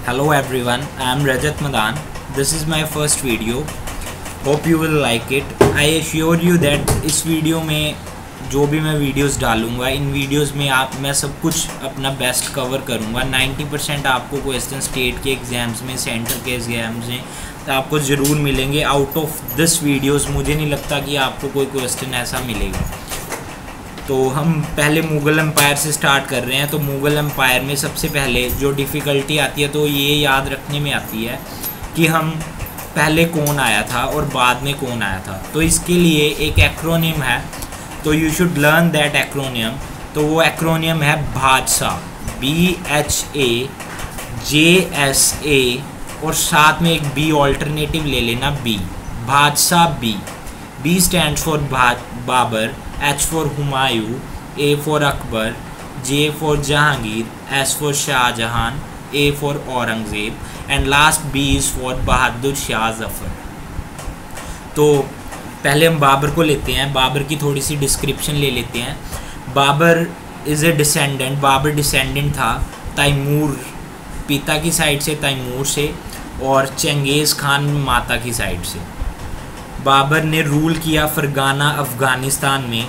Hello everyone, I am Rajat Madan. This is my first video. Hope you will like it. I assure you that इस video में जो भी मैं videos डालूँगा, इन videos में मैं सब कुछ अपना बेस्ट कवर करूँगा। 90% आपको क्वेश्चन स्टेट के एग्ज़ाम्स में, सेंटर के एग्ज़ाम्स में तो आपको ज़रूर मिलेंगे। आउट ऑफ दिस वीडियोस मुझे नहीं लगता कि आपको कोई क्वेश्चन ऐसा मिलेगा। तो हम पहले मुग़ल एम्पायर से स्टार्ट कर रहे हैं। तो मुग़ल एम्पायर में सबसे पहले जो डिफ़िकल्टी आती है तो ये याद रखने में आती है कि हम पहले कौन आया था और बाद में कौन आया था। तो इसके लिए एक एक्रोनियम है, तो you should learn that acromion. तो वो एक्रोनियम है भादशाह, BHAJSA, और साथ में एक बी ऑल्टरनेटिव ले लेना, बी, भादशाह B. B stand for Babar, H for Humayun, A for Akbar, J for Jahangir, S for Shahjahan, A for Aurangzeb, and last B is for Bahadur Shah Zafar. तो पहले हम बाबर को लेते हैं। बाबर की थोड़ी सी डिस्क्रिप्शन ले लेते हैं। Babur is a descendant, Babur descendant था तैमूर, पिता की साइड से तैमूर से, और चंगेज़ खान माता की साइड से। बाबर ने रूल किया फरगाना अफ़गानिस्तान में।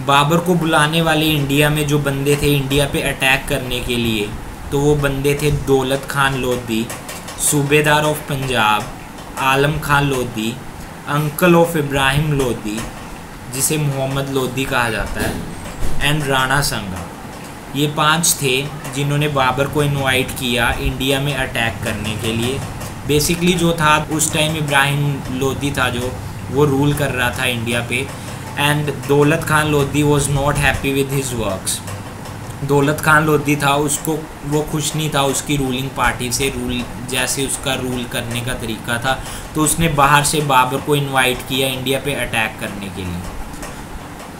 बाबर को बुलाने वाले इंडिया में जो बंदे थे इंडिया पे अटैक करने के लिए, तो वो बंदे थे दौलत खान लोधी, सूबेदार of Punjab, Alam Khan Lodhi, uncle of Ibrahim Lodhi जिसे मोहम्मद लोधी कहा जाता है, एंड राणा संगा। ये 5 थे जिन्होंने बाबर को इनवाइट किया इंडिया में अटैक करने के लिए। बेसिकली जो था उस टाइम इब्राहिम लोधी था जो वो रूल कर रहा था इंडिया पे, एंड दौलत Khan Lodhi was not happy with his works. दौलत खान लोधी था, उसको वो खुश नहीं था उसकी रूलिंग पार्टी से, रूल जैसे उसका रूल करने का तरीका था। तो उसने बाहर से बाबर को इनवाइट किया इंडिया पे अटैक करने के लिए।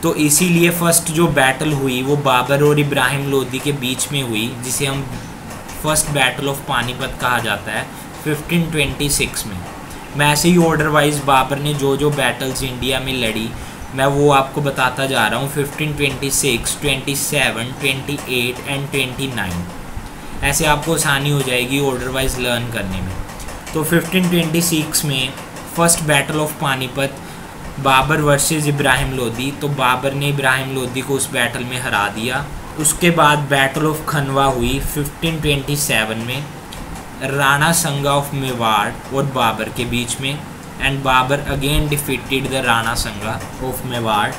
तो इसीलिए फ़र्स्ट जो बैटल हुई वो बाबर और इब्राहिम लोधी के बीच में हुई, जिसे हम फर्स्ट बैटल ऑफ पानीपत कहा जाता है 1526 में। मैं ऐसे ही ऑर्डर वाइज बाबर ने जो जो बैटल्स इंडिया में लड़ी मैं वो आपको बताता जा रहा हूँ। 1526, 27, 28 एंड 29, ऐसे आपको आसानी हो जाएगी ऑर्डर वाइज लर्न करने में। तो 1526 में first battle of Panipat, Babur versus Ibrahim Lodi. तो बाबर ने इब्राहिम लोधी को उस बैटल में हरा दिया। उसके बाद बैटल ऑफ खनवा हुई 1527 में, राणा संगा ऑफ मेवाड़ और बाबर के बीच में, and Babar again defeated the Rana Sanga of Mewar.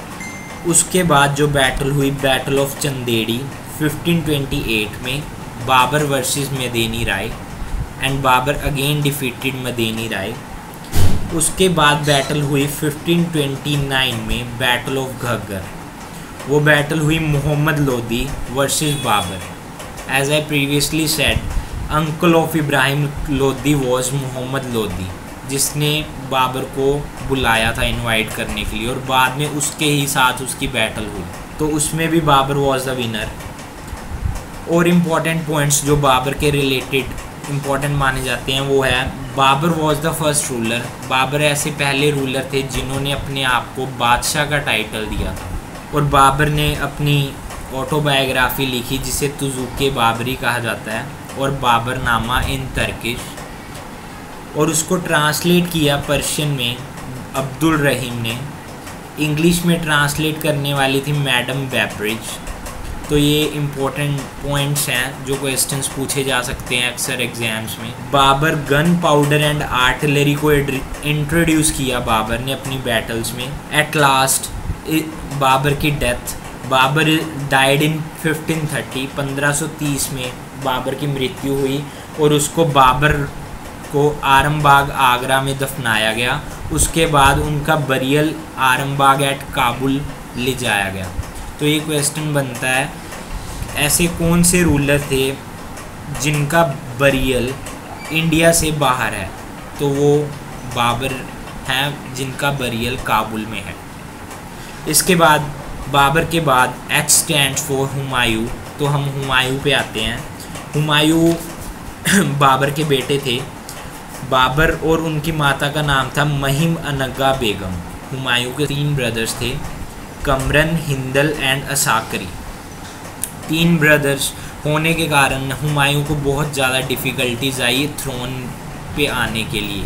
उसके बाद जो बैटल हुई बैटल ऑफ चंदेड़ी 1528 में, Babar versus Medini Rai, and Babar again defeated Medini Rai. उसके बाद बैटल हुई 1529 में बैटल ऑफ घग्गर। वो बैटल हुई Mohammad Lodi versus Babur. As I previously said, uncle of Ibrahim Lodi was Mohammad Lodi, जिसने बाबर को बुलाया था इनवाइट करने के लिए, और बाद में उसके ही साथ उसकी बैटल हुई। तो उसमें भी बाबर वॉज द विनर। और इम्पॉर्टेंट पॉइंट्स जो बाबर के रिलेटेड इम्पॉर्टेंट माने जाते हैं वो है, Babur was the first ruler. Babur ऐसे पहले रूलर थे जिन्होंने अपने आप को बादशाह का टाइटल दिया था। और बाबर ने अपनी ऑटोबायोग्राफी लिखी जिसे तुज़ुके बाबरी कहा जाता है, और बाबर नामा इन तर्किश, और उसको ट्रांसलेट किया पर्शियन में अब्दुल रहीम ने। इंग्लिश में ट्रांसलेट करने वाली थी मैडम बेब्रिज। तो ये इम्पोर्टेंट पॉइंट्स हैं जो क्वेश्चंस पूछे जा सकते हैं अक्सर एग्जाम्स में। Babur gun powder and artillery को इंट्रोड्यूस किया बाबर ने अपनी बैटल्स में। एट लास्ट बाबर की डेथ, बाबर डाइड इन 1530, 1530 में बाबर की मृत्यु हुई, और उसको बाबर को आरमबाग आगरा में दफनाया गया। उसके बाद उनका बरियल आरमबाग एट काबुल ले जाया गया। तो ये क्वेश्चन बनता है, ऐसे कौन से रूलर थे जिनका बरियल इंडिया से बाहर है? तो वो बाबर हैं जिनका बरियल काबुल में है। इसके बाद बाबर के बाद H स्टैंड फॉर हुमायूं। तो हम हुमायूं पे आते हैं। हुमायूं बाबर के बेटे थे। बाबर और उनकी माता का नाम था महिम अनगा बेगम। हुमायूं के 3 ब्रदर्स थे, कमरन, हिंदल एंड असाकरी। 3 ब्रदर्स होने के कारण हुमायूं को बहुत ज़्यादा डिफ़िकल्टीज आई थ्रोन पे आने के लिए।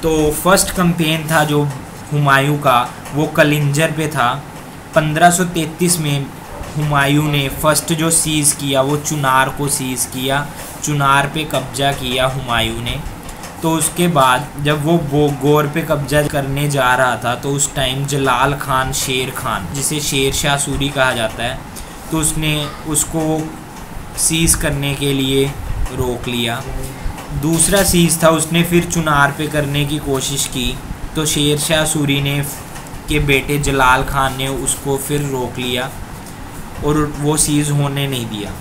तो फर्स्ट कैंपेन था जो हुमायूं का, वो कलिंजर पे था। 1533 में हुमायूं ने फर्स्ट जो सीज़ किया वो चुनार को सीज़ किया, चुनार पे कब्जा किया हुमायूं ने। तो उसके बाद जब वो गौर पे कब्जा करने जा रहा था तो उस टाइम जलाल खान शेर खान, जिसे शेर शाह सूरी कहा जाता है, तो उसने उसको सीज़ करने के लिए रोक लिया। दूसरा सीज़ था, उसने फिर चुनार पे करने की कोशिश की, तो शेर शाह सूरी ने के बेटे जलाल खान ने उसको फिर रोक लिया और वो सीज़ होने नहीं दिया।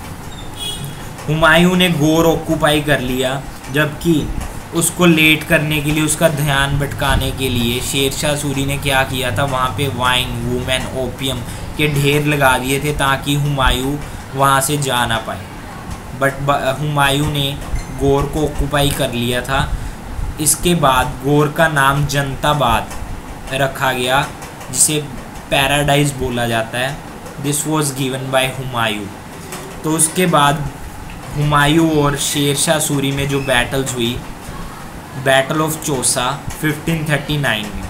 हुमायूं ने गौर ऑक्यूपाई कर लिया, जबकि उसको लेट करने के लिए, उसका ध्यान भटकाने के लिए शेर शाह सूरी ने क्या किया था, वहाँ पे वाइन, वुमेन, ओपियम के ढेर लगा दिए थे ताकि हुमायूं वहाँ से जा ना पाए। बट हुमायूं ने गौर को ऑक्यूपाई कर लिया था। इसके बाद गौर का नाम जनताबाद रखा गया, जिसे पैराडाइज बोला जाता है। This was given by Humayun. तो उसके बाद हुमायूं और शेर शाह सूरी में जो बैटल्स हुई, बैटल ऑफ चौसा 1539 में,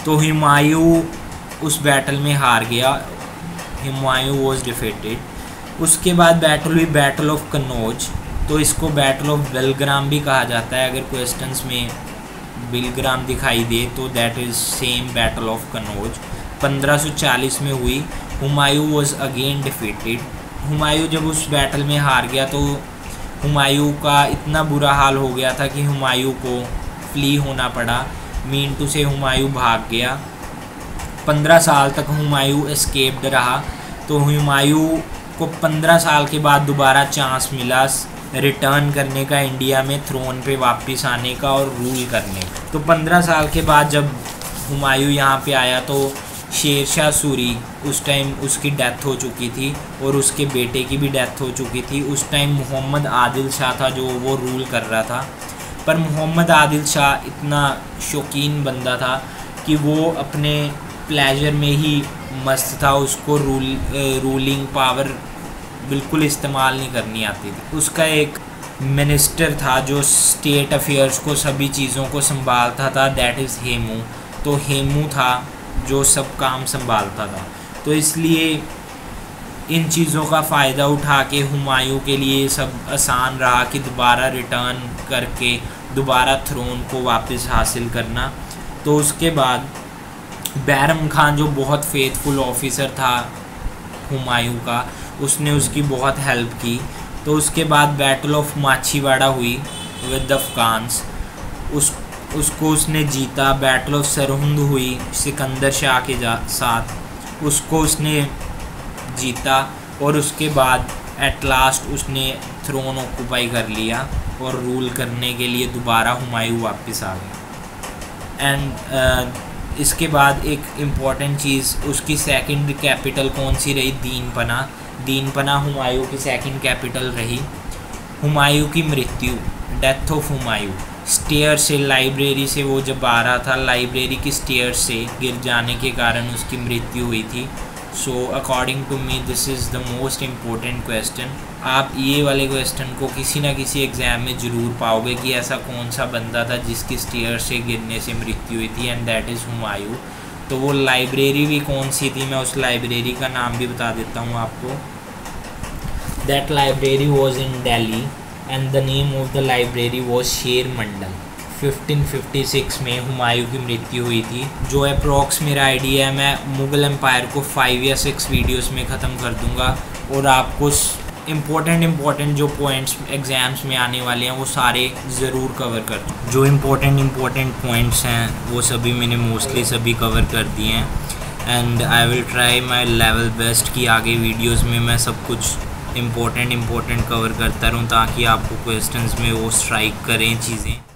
तो हुमायूं उस बैटल में हार गया। Humayun was defeated. उसके बाद बैटल हुई बैटल ऑफ कन्नौज, तो इसको बैटल ऑफ बेलग्राम भी कहा जाता है। अगर क्वेश्चंस में बेलग्राम दिखाई दे तो that is same battle of Kannauj. 1540 में हुई। Humayun was again defeated. Humayun जब उस बैटल में हार गया तो हुमायूं का इतना बुरा हाल हो गया था कि हुमायूं को फ्ली होना पड़ा। मीन टू से हुमायूं भाग गया। 15 साल तक हुमायूं एस्केप्ड रहा। तो हुमायूं को 15 साल के बाद दोबारा चांस मिला रिटर्न करने का, इंडिया में थ्रोन पे वापस आने का और रूल करने का। तो 15 साल के बाद जब हुमायूं यहाँ पे आया तो शेर शाह सूरी, उस टाइम उसकी डेथ हो चुकी थी और उसके बेटे की भी डेथ हो चुकी थी। उस टाइम मोहम्मद आदिल शाह था जो वो रूल कर रहा था। पर मोहम्मद आदिल शाह इतना शौकीन बंदा था कि वो अपने प्लेजर में ही मस्त था। उसको रूलिंग पावर बिल्कुल इस्तेमाल नहीं करनी आती थी। उसका एक मिनिस्टर था जो स्टेट अफेयर्स को, सभी चीज़ों को संभालता था, दैट इज़ हेमू। तो हेमू था जो सब काम संभालता था। तो इसलिए इन चीज़ों का फ़ायदा उठा के हुमायूं के लिए सब आसान रहा कि दोबारा रिटर्न करके दोबारा थ्रोन को वापस हासिल करना। तो उसके बाद बैरम खान जो बहुत फेथफुल ऑफिसर था हुमायूं का, उसने उसकी बहुत हेल्प की। तो उसके बाद बैटल ऑफ माछीवाड़ा हुई विद अफगान्स, उसको उसने जीता। बैटल ऑफ सरहिंद हुई सिकंदर शाह के साथ, उसको उसने जीता। और उसके बाद एट लास्ट उसने थ्रोन ऑक्यूपाई कर लिया और रूल करने के लिए दोबारा हुमायूं वापस आ गया। एंड इसके बाद एक इम्पॉर्टेंट चीज़, उसकी सेकंड कैपिटल कौन सी रही? दीनपना। दीनपना हुमायूं की सेकंड कैपिटल रही। हुमायूं की मृत्यु, डेथ ऑफ हुमायूं, स्टेयर से, लाइब्रेरी से वो जब आ रहा था, लाइब्रेरी की स्टेयर से गिर जाने के कारण उसकी मृत्यु हुई थी। So according to me this is the most important question. आप ये वाले क्वेश्चन को किसी ना किसी एग्ज़ाम में ज़रूर पाओगे कि ऐसा कौन सा बंदा था जिसकी स्टेयर से गिरने से मृत्यु हुई थी, एंड दैट इज़ हुमायूं। तो वो लाइब्रेरी भी कौन सी थी, मैं उस लाइब्रेरी का नाम भी बता देता हूँ आपको। That library was in Delhi and the name of the library was शेर मंडल। 1556 में हुमायूं की मृत्यु हुई थी। जो अप्रॉक्स मेरा आइडिया है, मैं मुग़ल एम्पायर को 5 या 6 वीडियोस में ख़त्म कर दूंगा और आपको इम्पोर्टेंट जो पॉइंट्स एग्ज़ाम्स में आने वाले हैं वो सारे ज़रूर कवर कर दूँ। जो इम्पोर्टेंट पॉइंट्स हैं वो सभी मैंने मोस्टली सभी कवर कर दिए हैं। And I will try my level best कि आगे वीडियोज़ में मैं सब कुछ इम्पोर्टेंट कवर करता रहूँ ताकि आपको क्वेश्चंस में वो स्ट्राइक करें चीज़ें।